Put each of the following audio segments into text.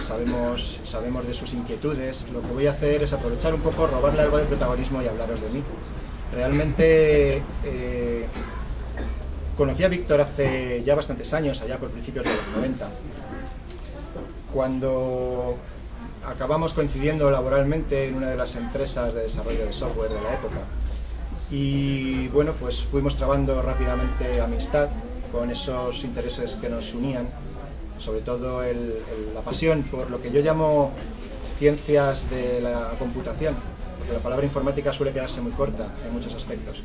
sabemos de sus inquietudes. Lo que voy a hacer es aprovechar un poco, robarle algo de protagonismo y hablaros de mí. Realmente conocí a Víctor hace ya bastantes años, allá por principios de los 90, cuando acabamos coincidiendo laboralmente en una de las empresas de desarrollo de software de la época. Y bueno, pues fuimos trabando rápidamente amistad con esos intereses que nos unían, sobre todo la pasión por lo que yo llamo ciencias de la computación, porque la palabra informática suele quedarse muy corta en muchos aspectos,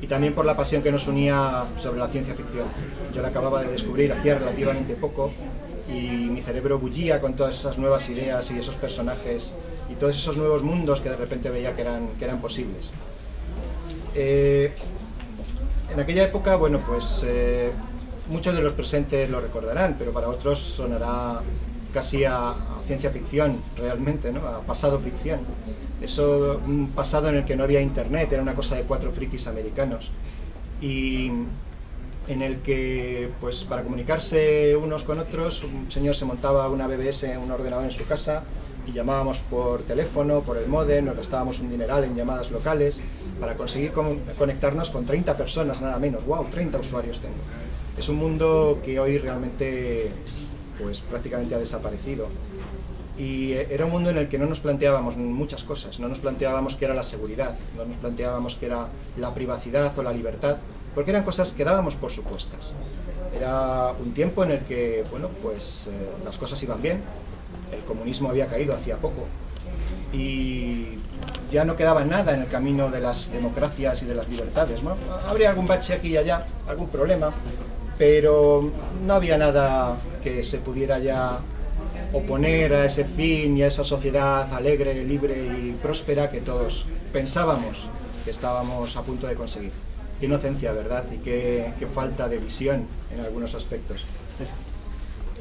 y también por la pasión que nos unía sobre la ciencia ficción. Yo la acababa de descubrir hacía relativamente poco y mi cerebro bullía con todas esas nuevas ideas y esos personajes y todos esos nuevos mundos que de repente veía que eran posibles. En aquella época, bueno, pues muchos de los presentes lo recordarán, pero para otros sonará casi a ciencia ficción realmente, ¿no? A pasado ficción. Eso, un pasado en el que no había internet, era una cosa de 4 frikis americanos, y en el que, pues para comunicarse unos con otros, un señor se montaba una BBS, un ordenador en su casa, y llamábamos por teléfono, por el módem, nos gastábamos un dineral en llamadas locales para conseguir conectarnos con 30 personas, nada menos. ¡Wow! 30 usuarios tengo. Es un mundo que hoy realmente pues prácticamente ha desaparecido. Y era un mundo en el que no nos planteábamos muchas cosas, no nos planteábamos qué era la seguridad, no nos planteábamos qué era la privacidad o la libertad, porque eran cosas que dábamos por supuestas. Era un tiempo en el que, bueno, pues las cosas iban bien, el comunismo había caído hacía poco y ya no quedaba nada en el camino de las democracias y de las libertades, ¿no? Habría algún bache aquí y allá, algún problema, pero no había nada que se pudiera ya oponer a ese fin y a esa sociedad alegre, libre y próspera que todos pensábamos que estábamos a punto de conseguir. Qué inocencia, ¿verdad? Y qué falta de visión en algunos aspectos.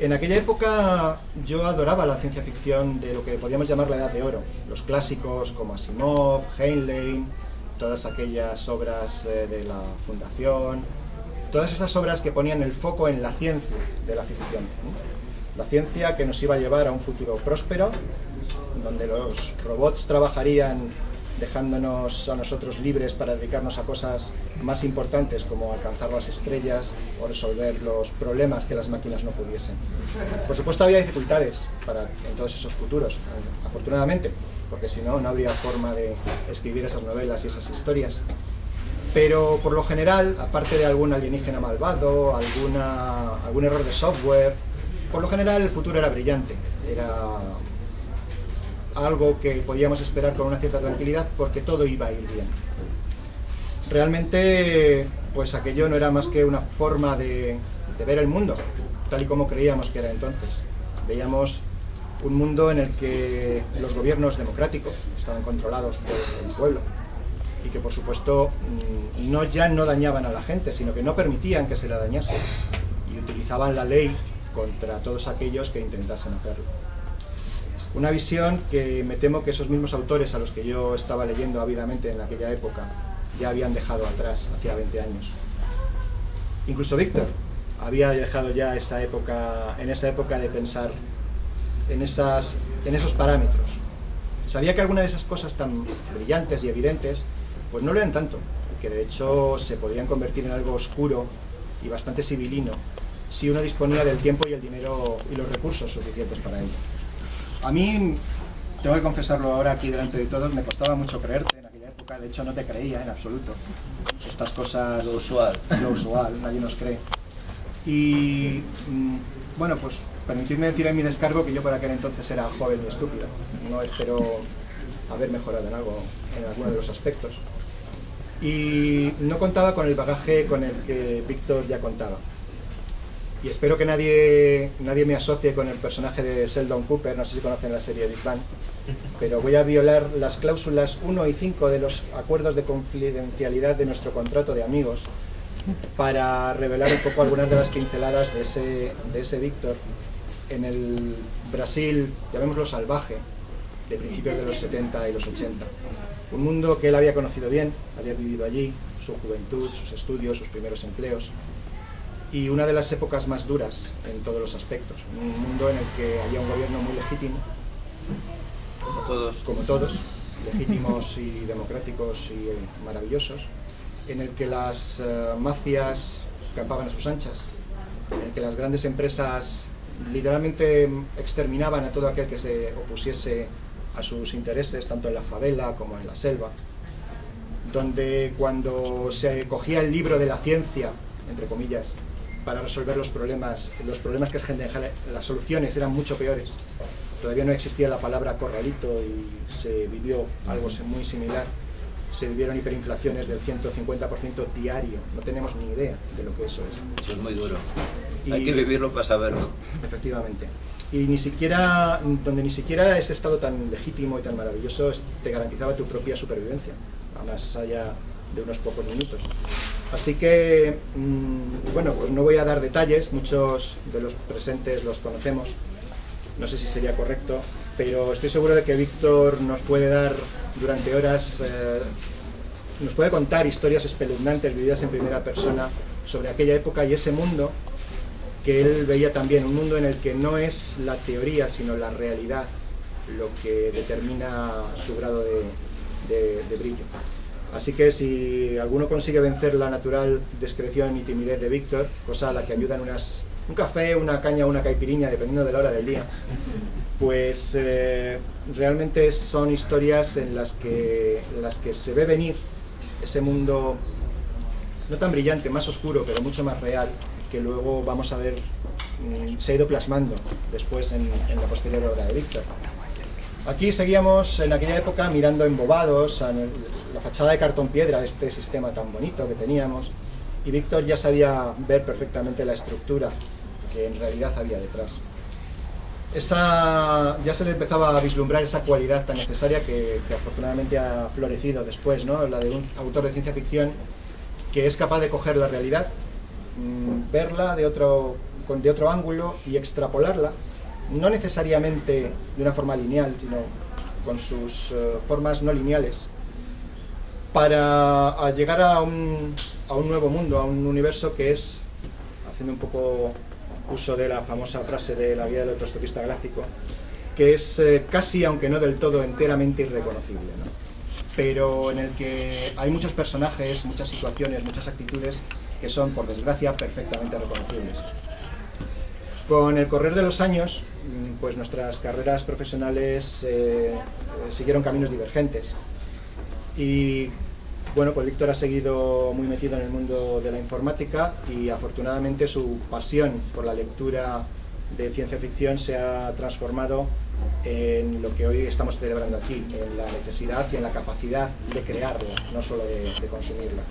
En aquella época yo adoraba la ciencia ficción de lo que podíamos llamar la Edad de Oro. Los clásicos como Asimov, Heinlein, todas aquellas obras de la Fundación, todas esas obras que ponían el foco en la ciencia de la ficción, ¿no? La ciencia que nos iba a llevar a un futuro próspero, donde los robots trabajarían dejándonos a nosotros libres para dedicarnos a cosas más importantes como alcanzar las estrellas o resolver los problemas que las máquinas no pudiesen. Por supuesto había dificultades en todos esos futuros, afortunadamente, porque si no, no habría forma de escribir esas novelas y esas historias. Pero por lo general, aparte de algún alienígena malvado, algún error de software, por lo general el futuro era brillante, era algo que podíamos esperar con una cierta tranquilidad porque todo iba a ir bien. Realmente, pues aquello no era más que una forma de ver el mundo, tal y como creíamos que era entonces. Veíamos un mundo en el que los gobiernos democráticos estaban controlados por el pueblo y que por supuesto ya no dañaban a la gente, sino que no permitían que se la dañase y utilizaban la ley contra todos aquellos que intentasen hacerlo. Una visión que me temo que esos mismos autores a los que yo estaba leyendo ávidamente en aquella época ya habían dejado atrás, hacía 20 años. Incluso Víctor había dejado ya en esa época de pensar en esos parámetros. Sabía que algunas de esas cosas tan brillantes y evidentes pues no lo eran tanto, que de hecho se podían convertir en algo oscuro y bastante sibilino si uno disponía del tiempo y el dinero y los recursos suficientes para ello. A mí, tengo que confesarlo ahora aquí delante de todos, me costaba mucho creerte en aquella época, de hecho no te creía en absoluto. Estas cosas... Lo usual, nadie nos cree. Y bueno, pues permitidme decir en mi descargo que yo por aquel entonces era joven y estúpido. No espero haber mejorado en alguno de los aspectos. Y no contaba con el bagaje con el que Víctor ya contaba. Y espero que nadie me asocie con el personaje de Sheldon Cooper, no sé si conocen la serie Big Bang, pero voy a violar las cláusulas 1 y 5 de los acuerdos de confidencialidad de nuestro contrato de amigos para revelar un poco algunas de las pinceladas de ese Víctor en el Brasil, llamémoslo salvaje, de principios de los 70 y los 80. Un mundo que él había conocido bien, había vivido allí, su juventud, sus estudios, sus primeros empleos. y una de las épocas más duras en todos los aspectos. Un mundo en el que había un gobierno muy legítimo, como todos, legítimos y democráticos y maravillosos, en el que las mafias campaban a sus anchas, en el que las grandes empresas literalmente exterminaban a todo aquel que se opusiese a sus intereses, tanto en la favela como en la selva, donde cuando se cogía el libro de la ciencia, entre comillas, para resolver los problemas que se generaban, las soluciones eran mucho peores. Todavía no existía la palabra corralito y se vivió algo muy similar. Se vivieron hiperinflaciones del 150% diario. No tenemos ni idea de lo que eso es. Eso es muy duro. Hay que vivirlo para saberlo. Efectivamente. Y donde ni siquiera ese estado tan legítimo y tan maravilloso te garantizaba tu propia supervivencia, más allá de unos pocos minutos. Así que, bueno, pues no voy a dar detalles, muchos de los presentes los conocemos, no sé si sería correcto, pero estoy seguro de que Víctor nos puede dar durante horas, nos puede contar historias espeluznantes vividas en primera persona sobre aquella época y ese mundo que él veía también, un mundo en el que no es la teoría sino la realidad lo que determina su grado de brillo. Así que si alguno consigue vencer la natural discreción y timidez de Víctor, cosa a la que ayudan un café, una caña o una caipiriña, dependiendo de la hora del día, pues realmente son historias en las que se ve venir ese mundo no tan brillante, más oscuro, pero mucho más real, que luego vamos a ver se ha ido plasmando después en la posterior obra de Víctor. Aquí seguíamos en aquella época mirando embobados a la fachada de cartón piedra de este sistema tan bonito que teníamos, y Víctor ya sabía ver perfectamente la estructura que en realidad había detrás. Ya se le empezaba a vislumbrar esa cualidad tan necesaria que afortunadamente ha florecido después, ¿no? La de un autor de ciencia ficción que es capaz de coger la realidad, verla de otro ángulo y extrapolarla, no necesariamente de una forma lineal, sino con sus formas no lineales, para llegar a un nuevo mundo, a un universo que es, haciendo un poco uso de la famosa frase de la guía del autoestopista galáctico, que es casi, aunque no del todo, enteramente irreconocible, ¿no? Pero en el que hay muchos personajes, muchas situaciones, muchas actitudes que son, por desgracia, perfectamente reconocibles. Con el correr de los años, pues nuestras carreras profesionales siguieron caminos divergentes. Y bueno, pues Víctor ha seguido muy metido en el mundo de la informática y afortunadamente su pasión por la lectura de ciencia ficción se ha transformado en lo que hoy estamos celebrando aquí, en la necesidad y en la capacidad de crearla, no solo de consumirla.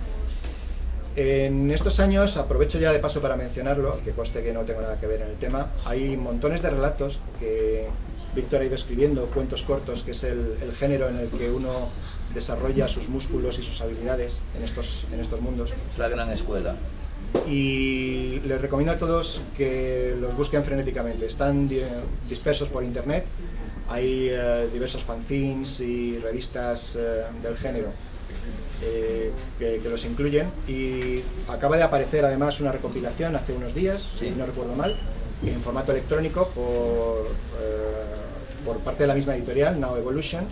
En estos años, aprovecho ya de paso para mencionarlo, que conste que no tengo nada que ver en el tema, hay montones de relatos que Víctor ha ido escribiendo, cuentos cortos, que es el género en el que uno desarrolla sus músculos y sus habilidades en estos mundos. Es la gran escuela. Y les recomiendo a todos que los busquen frenéticamente. Están dispersos por internet, hay diversos fanzines y revistas del género que los incluyen, y acaba de aparecer además una recopilación hace unos días, si no recuerdo mal, en formato electrónico por parte de la misma editorial, Now Evolution,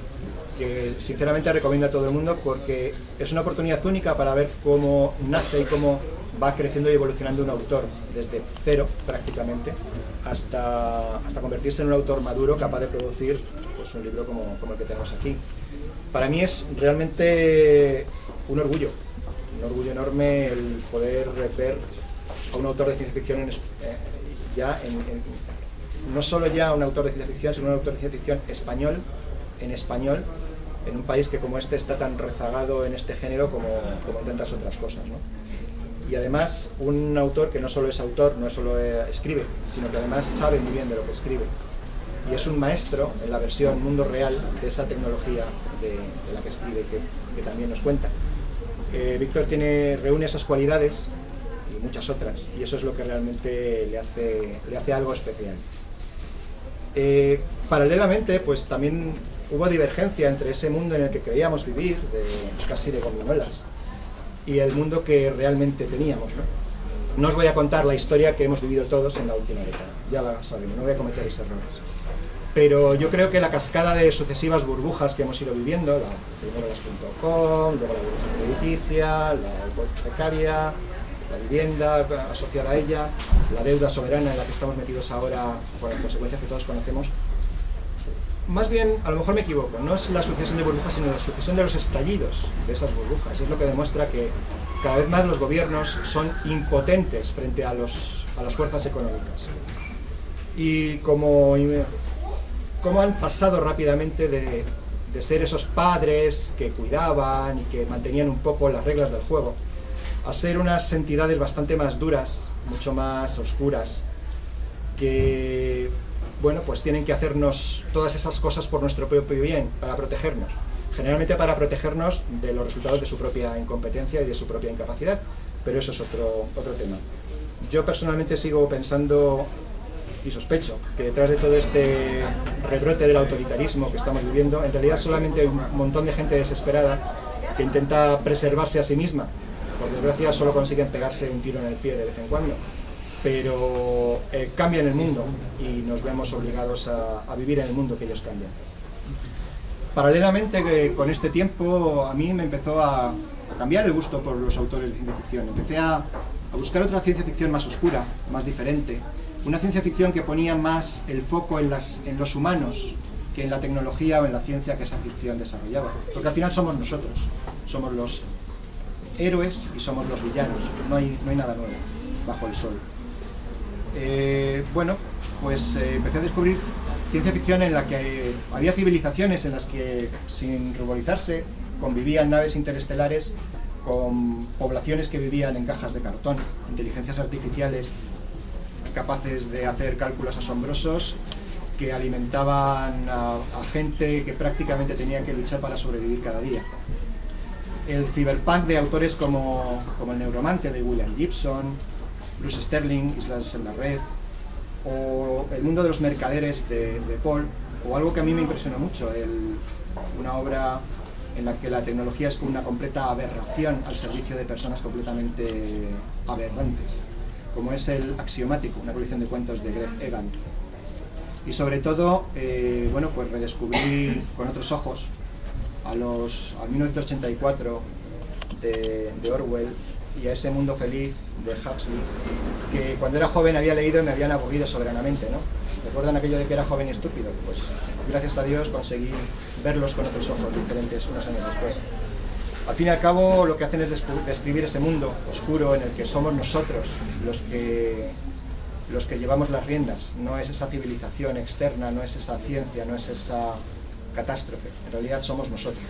que sinceramente recomiendo a todo el mundo porque es una oportunidad única para ver cómo nace y cómo va creciendo y evolucionando un autor desde cero prácticamente hasta convertirse en un autor maduro capaz de producir pues, un libro como el que tenemos aquí. Para mí es realmente un orgullo enorme el poder ver a un autor de ciencia ficción no solo ya un autor de ciencia ficción, sino un autor de ciencia ficción en español, en un país que como este está tan rezagado en este género como en tantas otras cosas, ¿no? Y además un autor que no solo es autor, no solo escribe, sino que además sabe muy bien de lo que escribe. Y es un maestro en la versión mundo real de esa tecnología de la que escribe, que también nos cuenta. Víctor reúne esas cualidades y muchas otras, y eso es lo que realmente le hace algo especial. Paralelamente, pues también hubo divergencia entre ese mundo en el que creíamos vivir, casi de gominolas, y el mundo que realmente teníamos, ¿no? No os voy a contar la historia que hemos vivido todos en la última década, ya la sabemos, no voy a cometer esos errores. Pero yo creo que la cascada de sucesivas burbujas que hemos ido viviendo, primero las .com, luego la burbuja crediticia, la hipotecaria, la vivienda asociada a ella, la deuda soberana en la que estamos metidos ahora por las consecuencias que todos conocemos, más bien, a lo mejor me equivoco, no es la sucesión de burbujas, sino la sucesión de los estallidos de esas burbujas. Es lo que demuestra que cada vez más los gobiernos son impotentes frente a las fuerzas económicas. Y como han pasado rápidamente de ser esos padres que cuidaban y que mantenían un poco las reglas del juego, a ser unas entidades bastante más duras, mucho más oscuras, que, bueno, pues tienen que hacernos todas esas cosas por nuestro propio bien, para protegernos. Generalmente para protegernos de los resultados de su propia incompetencia y de su propia incapacidad, pero eso es otro tema. Yo personalmente sigo pensando y sospecho que detrás de todo este rebrote del autoritarismo que estamos viviendo, en realidad solamente hay un montón de gente desesperada que intenta preservarse a sí misma. Por desgracia solo consiguen pegarse un tiro en el pie de vez en cuando, pero cambian el mundo y nos vemos obligados a vivir en el mundo que ellos cambian. Paralelamente con este tiempo, a mí me empezó a cambiar el gusto por los autores de ciencia ficción. Empecé a buscar otra ciencia ficción más oscura, más diferente, una ciencia ficción que ponía más el foco en los humanos que en la tecnología o en la ciencia que esa ficción desarrollaba. Porque al final somos nosotros, somos los héroes y somos los villanos, no hay nada nuevo bajo el sol. Bueno, pues empecé a descubrir ciencia ficción en la que había civilizaciones en las que, sin ruborizarse, convivían naves interestelares con poblaciones que vivían en cajas de cartón, inteligencias artificiales capaces de hacer cálculos asombrosos que alimentaban a gente que prácticamente tenía que luchar para sobrevivir cada día. El cyberpunk de autores como El Neuromante de William Gibson, Bruce Sterling, Islas en la Red, o El mundo de los mercaderes de Paul, o algo que a mí me impresionó mucho, una obra en la que la tecnología es como una completa aberración al servicio de personas completamente aberrantes, como es el Axiomático, una colección de cuentos de Greg Egan. Y sobre todo, bueno, pues redescubrí con otros ojos al 1984 de Orwell y a ese mundo feliz de Huxley, que cuando era joven había leído y me habían aburrido soberanamente, ¿no? ¿Recuerdan aquello de que era joven y estúpido? Pues gracias a Dios conseguí verlos con otros ojos diferentes unos años después. Al fin y al cabo lo que hacen es describir ese mundo oscuro en el que somos nosotros los que llevamos las riendas, no es esa civilización externa, no es esa ciencia, no es esa catástrofe, en realidad somos nosotros.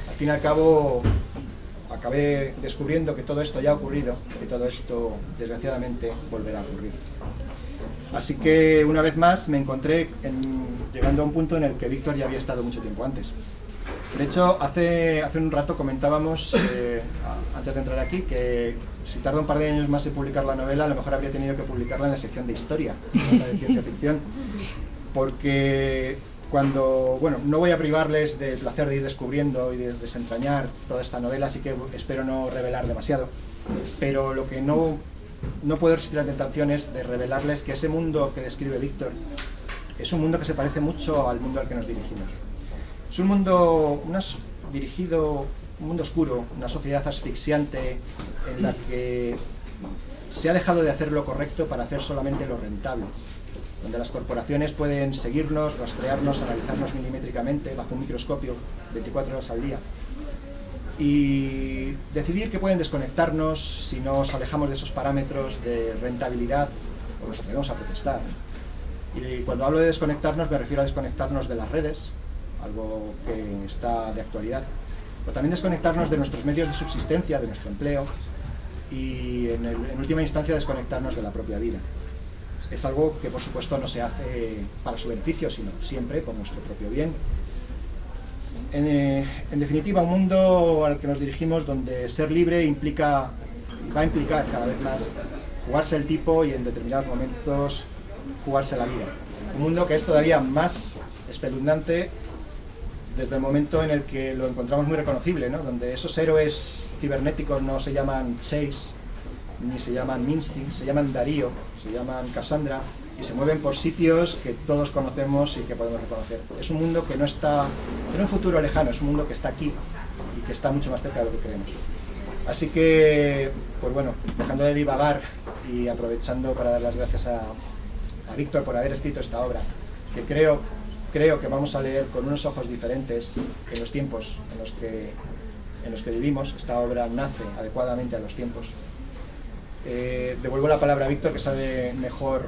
Al fin y al cabo acabé descubriendo que todo esto ya ha ocurrido, que todo esto desgraciadamente volverá a ocurrir. Así que una vez más me encontré llegando a un punto en el que Víctor ya había estado mucho tiempo antes. De hecho, hace un rato comentábamos, antes de entrar aquí, que si tarda un par de años más en publicar la novela, a lo mejor habría tenido que publicarla en la sección de historia, no la de ciencia ficción, porque bueno, no voy a privarles del placer de ir descubriendo y de desentrañar toda esta novela, así que espero no revelar demasiado, pero lo que no puedo resistir la tentación es de revelarles que ese mundo que describe Víctor es un mundo que se parece mucho al mundo al que nos dirigimos. Es un mundo un mundo oscuro, una sociedad asfixiante en la que se ha dejado de hacer lo correcto para hacer solamente lo rentable, donde las corporaciones pueden seguirnos, rastrearnos, analizarnos milimétricamente bajo un microscopio 24 horas al día y decidir que pueden desconectarnos si nos alejamos de esos parámetros de rentabilidad o nos atrevemos a protestar. Y cuando hablo de desconectarnos me refiero a desconectarnos de las redes, algo que está de actualidad, pero también desconectarnos de nuestros medios de subsistencia, de nuestro empleo y en última instancia desconectarnos de la propia vida. Es algo que por supuesto no se hace para su beneficio, sino siempre por nuestro propio bien. En definitiva, un mundo al que nos dirigimos donde ser libre va a implicar cada vez más jugarse el tipo y en determinados momentos jugarse la vida. Un mundo que es todavía más espeluznante desde el momento en el que lo encontramos muy reconocible, ¿no? Donde esos héroes cibernéticos no se llaman Chase, ni se llaman Minsky, se llaman Darío, se llaman Cassandra, y se mueven por sitios que todos conocemos y que podemos reconocer. Es un mundo que no está en un futuro lejano, es un mundo que está aquí y que está mucho más cerca de lo que creemos. Así que, pues bueno, dejando de divagar y aprovechando para dar las gracias a Víctor por haber escrito esta obra, que creo que vamos a leer con unos ojos diferentes en los tiempos en los que vivimos. Esta obra nace adecuadamente a los tiempos. Devuelvo la palabra a Víctor, que sabe mejor